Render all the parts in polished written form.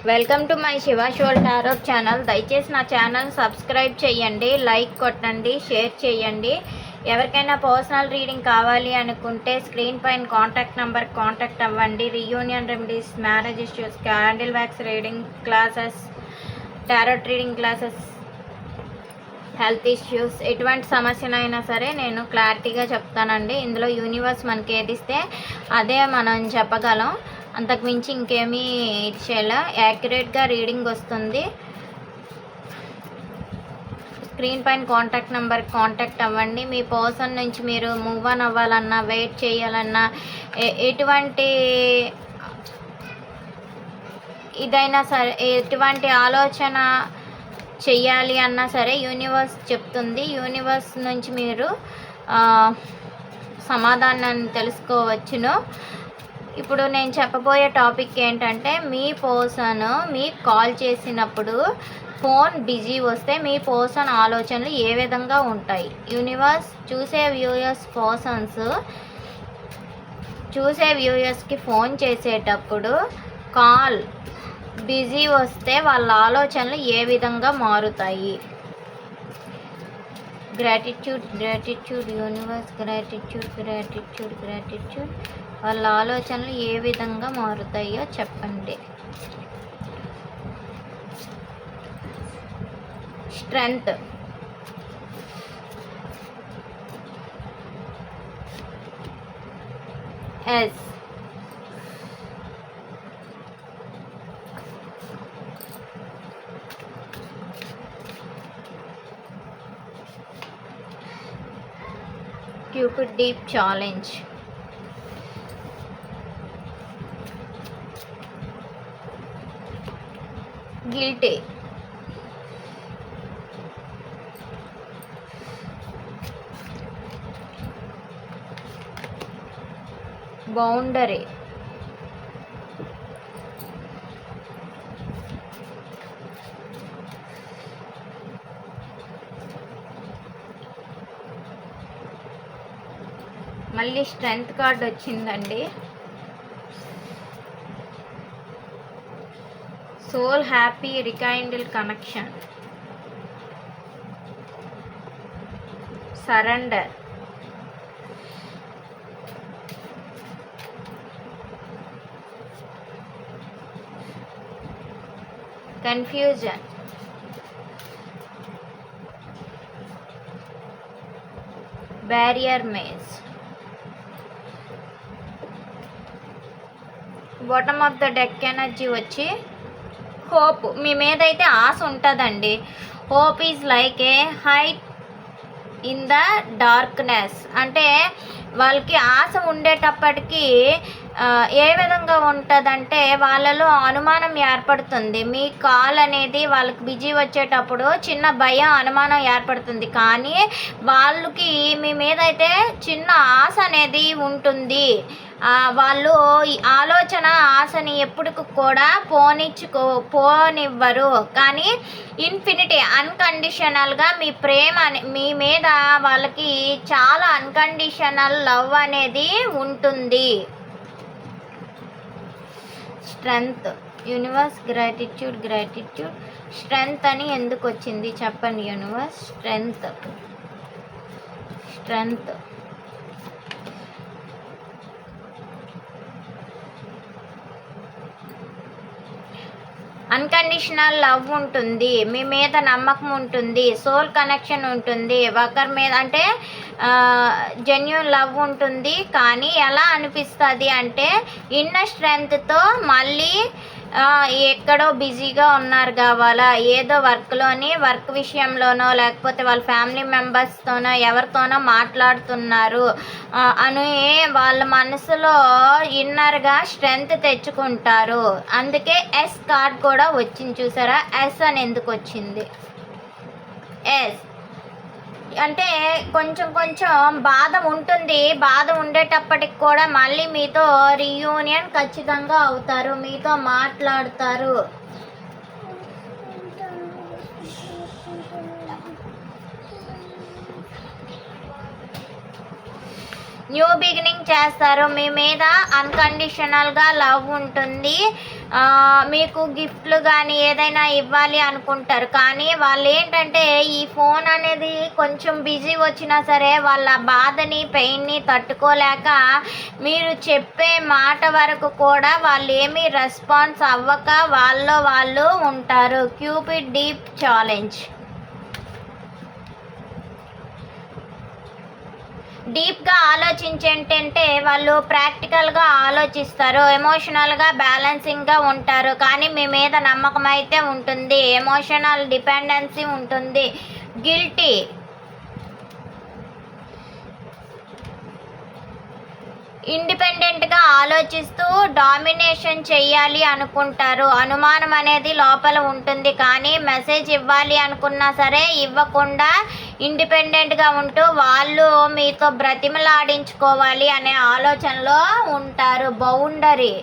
Welcome to my Shiva shawl tarot channel. దయచేసి నా channel subscribe చేయండి, లైక్ కొట్టండి, షేర్ చేయండి. ఎవరికైనా పర్సనల్ రీడింగ్ కావాలి అనుకుంటే స్క్రీన్ పైన కాంటాక్ట్ నెంబర్ కాంటాక్ట్ అవ్వండి. Reunion remedies, marriage issues, candle wax reading classes, tarot reading classes, health issues, ఎటువంటి సమస్యనైనా సరే నేను క్లారిటీగా చెప్తానండి. ఇందులో యూనివర్స్ మనకి ఏది ఇస్తే అదే మనం చెప్పగలం, అంతకుమించి ఇంకేమీ చేయాల. యాక్యురేట్గా రీడింగ్ వస్తుంది. స్క్రీన్ పైన కాంటాక్ట్ నెంబర్కి కాంటాక్ట్ అవ్వండి. మీ పర్సన్ నుంచి మీరు మూవ్ ఆన్ అవ్వాలన్నా, వెయిట్ చేయాలన్నా, ఎటువంటి ఇదైనా సరే, ఎటువంటి ఆలోచన చెయ్యాలి అన్నా సరే యూనివర్స్ చెప్తుంది. యూనివర్స్ నుంచి మీరు సమాధానాన్ని తెలుసుకోవచ్చును. ఇప్పుడు నేను చెప్పబోయే టాపిక్ ఏంటంటే, మీ పర్సన్ మీకు కాల్ చేసినప్పుడు ఫోన్ బిజీ వస్తే మీ పర్సన్ ఆలోచనలు ఏ విధంగా ఉంటాయి? యూనివర్స్ చూసే వ్యూయర్స్కి ఫోన్ చేసేటప్పుడు కాల్ బిజీ వస్తే వాళ్ళ ఆలోచనలు ఏ విధంగా మారుతాయి? గ్రాటిట్యూడ్ యూనివర్స్, గ్రాటిట్యూడ్ వాళ్ళ ఆలోచనలు ఏ విధంగా మారుతాయో చెప్పండి. Strength, yes, cupid deep challenge, guilty, boundary, మళ్ళీ స్ట్రెంగ్త్ కార్డ్ వచ్చిందండి. Soul happy, rekindle connection, surrender, confusion, barrier maze. Bottom of the deck energy వచ్చి హోప్. మీ మీద అయితే ఆశ ఉంటుందండి. Hope is like a height in the darkness. అంటే వాళ్ళకి ఆశ ఉండేటప్పటికీ ఏ విధంగా ఉంటుందంటే వాళ్ళలో అనుమానం ఏర్పడుతుంది. మీ కాల్ అనేది వాళ్ళకి బిజీ వచ్చేటప్పుడు చిన్న భయం, అనుమానం ఏర్పడుతుంది. కానీ వాళ్ళకి మీ మీద అయితే చిన్న ఆశ అనేది ఉంటుంది. వాళ్ళు ఈ ఆలోచన, ఆశని ఎప్పటికి కూడా పోనివ్వరు. కానీ ఇన్ఫినిటీ, అన్కండిషనల్గా మీ ప్రేమ మీ మీద వాళ్ళకి చాలా అన్కండిషనల్ లవ్ అనేది ఉంటుంది. Strength, universe, gratitude. స్ట్రెంగ్త్ అని ఎందుకు వచ్చింది చెప్పండి యూనివర్స్. స్ట్రెంగ్త్ అన్కండిషనల్ లవ్ ఉంటుంది, మీ మీద నమ్మకం ఉంటుంది, సోల్ కనెక్షన్ ఉంటుంది. ఒకరి మీద అంటే జెన్యూన్ లవ్ ఉంటుంది. కానీ ఎలా అనిపిస్తుంది అంటే ఇన్నర్ స్ట్రెంగ్త్తో మళ్ళీ ఎక్కడో బిజీగా ఉన్నారు కావాలా, ఏదో వర్క్ విషయంలోనో లేకపోతే వాళ్ళ ఫ్యామిలీ మెంబర్స్తోనో ఎవరితోనో మాట్లాడుతున్నారు అని వాళ్ళ మనసులో ఇన్నర్గా స్ట్రెంగ్త్ తెచ్చుకుంటారు. అందుకే ఎస్ కార్డ్ కూడా వచ్చింది. చూసారా ఎస్ అని ఎందుకు వచ్చింది? ఎస్ అంటే కొంచెం బాధ ఉంటుంది. బాధ ఉండేటప్పటికి కూడా మళ్ళీ మీతో రీయూనియన్ ఖచ్చితంగా అవుతారు, మీతో మాట్లాడతారు. న్యూ బిగినింగ్ చేస్తారు. మీ మీద అన్కండిషనల్గా లవ్ ఉంటుంది. మీకు గిఫ్ట్లు కానీ ఏదైనా ఇవ్వాలి అనుకుంటారు, కానీ వాళ్ళు ఏంటంటే ఈ ఫోన్ అనేది కొంచెం బిజీ వచ్చినా సరే వాళ్ళ బాధని పెయిన్ని తట్టుకోలేక మీరు చెప్పే మాట వరకు కూడా వాళ్ళు ఏమీ రెస్పాన్స్ అవ్వక వాళ్ళు ఉంటారు. Cupid deep challenge. డీప్గా ఆలోచించేంటంటే వాళ్ళు ప్రాక్టికల్గా ఆలోచిస్తారు, ఎమోషనల్గా బ్యాలెన్సింగ్గా ఉంటారు, కానీ మీ మీద నమ్మకం అయితే ఉంటుంది. ఎమోషనల్ డిపెండెన్సీ ఉంటుంది. గిల్టీ. ఇండిపెండెంట్గా ఆలోచిస్తూ డామినేషన్ చెయ్యాలి అనుకుంటారు. అనుమానం అనేది లోపల ఉంటుంది, కానీ మెసేజ్ ఇవ్వాలి అనుకున్నా సరే ఇవ్వకుండా ఇండిపెండెంట్గా ఉంటూ వాళ్ళు మీతో బ్రతిమలాడించుకోవాలి అనే ఆలోచనలో ఉంటారు. బౌండరీ.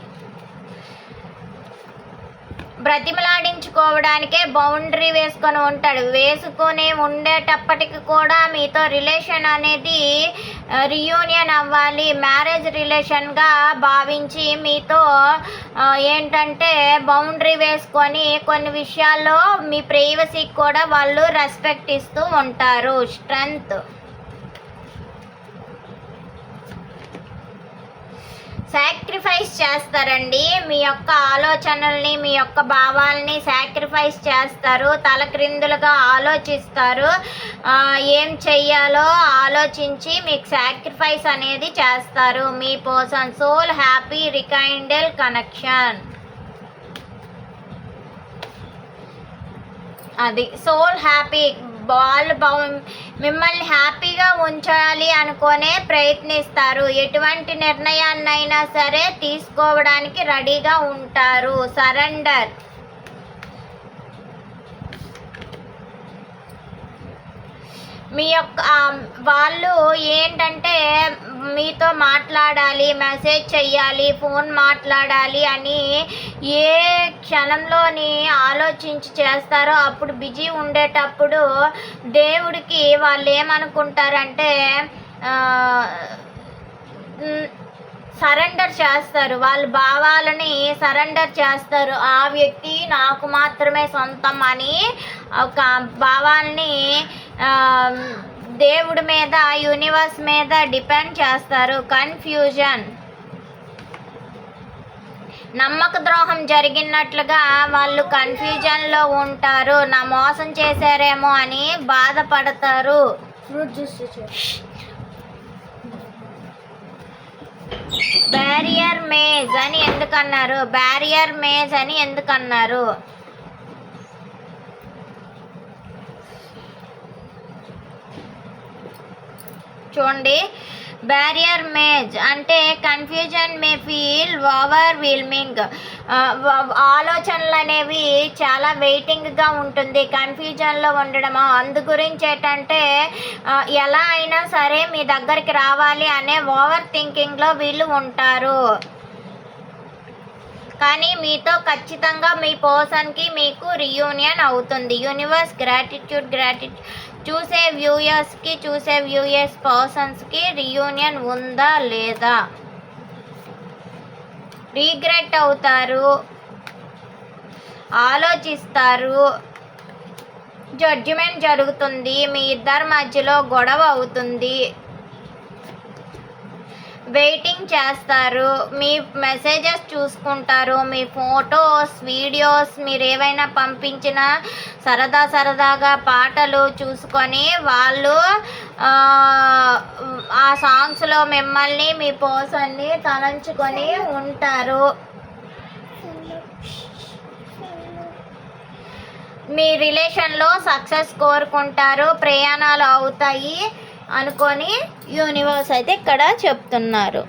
బ్రతిమలాడించుకోవడానికే బౌండరీ వేసుకొని ఉండేటప్పటికి కూడా మీతో రిలేషన్ అనేది రియూనియన్ అవ్వాలి, మ్యారేజ్ రిలేషన్గా భావించి మీతో ఏంటంటే బౌండరీ వేసుకొని కొన్ని విషయాల్లో మీ ప్రైవసీకి కూడా వాళ్ళు రెస్పెక్ట్ ఇస్తూ ఉంటారు. స్ట్రెంగ్త్. సాక్రిఫైస్ చేస్తారండి. మీ యొక్క ఆలోచనల్ని మీ యొక్క భావాల్ని సాక్రిఫైస్ చేస్తారు. తలక్రిందులుగా ఆలోచిస్తారు. ఏం చెయ్యాలో ఆలోచించి మీకు సాక్రిఫైస్ అనేది చేస్తారు మీ person. Soul happy rekindle connection. అది సోల్ హ్యాపీ. వాళ్ళు మిమ్మల్ని హ్యాపీగా ఉంచాలి అనుకునే ప్రయత్నిస్తారు. ఎటువంటి నిర్ణయాన్నైనా సరే తీసుకోవడానికి రెడీగా ఉంటారు. సరెండర్. మీ యొక్క వాళ్ళు ఏంటంటే మీతో మాట్లాడాలి, మెసేజ్ చెయ్యాలి, ఫోన్ మాట్లాడాలి అని ఏ క్షణంలోని ఆలోచించి చేస్తారో అప్పుడు బిజీ ఉండేటప్పుడు దేవుడికి వాళ్ళు ఏమనుకుంటారంటే సరెండర్ చేస్తారు. వాళ్ళ భావాలని సరెండర్ చేస్తారు. ఆ వ్యక్తి నాకు మాత్రమే సొంతం అని ఒక భావాల్ని దేవుడి మీద, యూనివర్స్ మీద డిపెండ్ చేస్తారు. కన్ఫ్యూజన్. నమ్మక ద్రోహం జరిగినట్లుగా వాళ్ళు కన్ఫ్యూజన్లో ఉంటారు. నా మోసం చేశారేమో అని బాధపడతారు. బ్యారియర్ మేజ్ అని ఎందుకన్నారు? బ్యారియర్ మేజ్ అని ఎందుకన్నారు? చూడండి, బ్యారియర్ మేజ్ అంటే కన్ఫ్యూజన్ మే ఫీల్ ఓవర్వెల్మింగ్. ఆలోచనలు అనేవి చాలా వెయిటింగ్గా ఉంటుంది కన్ఫ్యూజన్లో ఉండడము. అందు గురించి ఏంటంటే ఎలా అయినా సరే మీ దగ్గరికి రావాలి అనే ఓవర్ థింకింగ్లో వీళ్ళు ఉంటారు. కానీ మీతో ఖచ్చితంగా మీ పర్సన్కి మీకు రియూనియన్ అవుతుంది. యూనివర్స్. గ్రాటిట్యూడ్. చూసే వ్యూయర్స్ పర్సన్స్కి రియూనియన్ ఉందా లేదా? రీగ్రెట్ అవుతారు, ఆలోచిస్తారు, జడ్జిమెంట్ జరుగుతుంది, మీ ఇద్దరి మధ్యలో గొడవ అవుతుంది, వెయిటింగ్ చేస్తారు, మీ మెసేజెస్ చూసుకుంటారు, మీ ఫొటోస్, వీడియోస్ మీరు ఏవైనా పంపించిన సరదాగా పాటలు చూసుకొని వాళ్ళు ఆ సాంగ్స్లో మిమ్మల్ని, మీ పర్సన్ని తలంచుకొని ఉంటారు. మీ రిలేషన్లో సక్సెస్ కోరుకుంటారు, ప్రయాణాలు అవుతాయి అనుకొని యూనివర్స్ అయితే ఇక్కడ చెప్తున్నారు.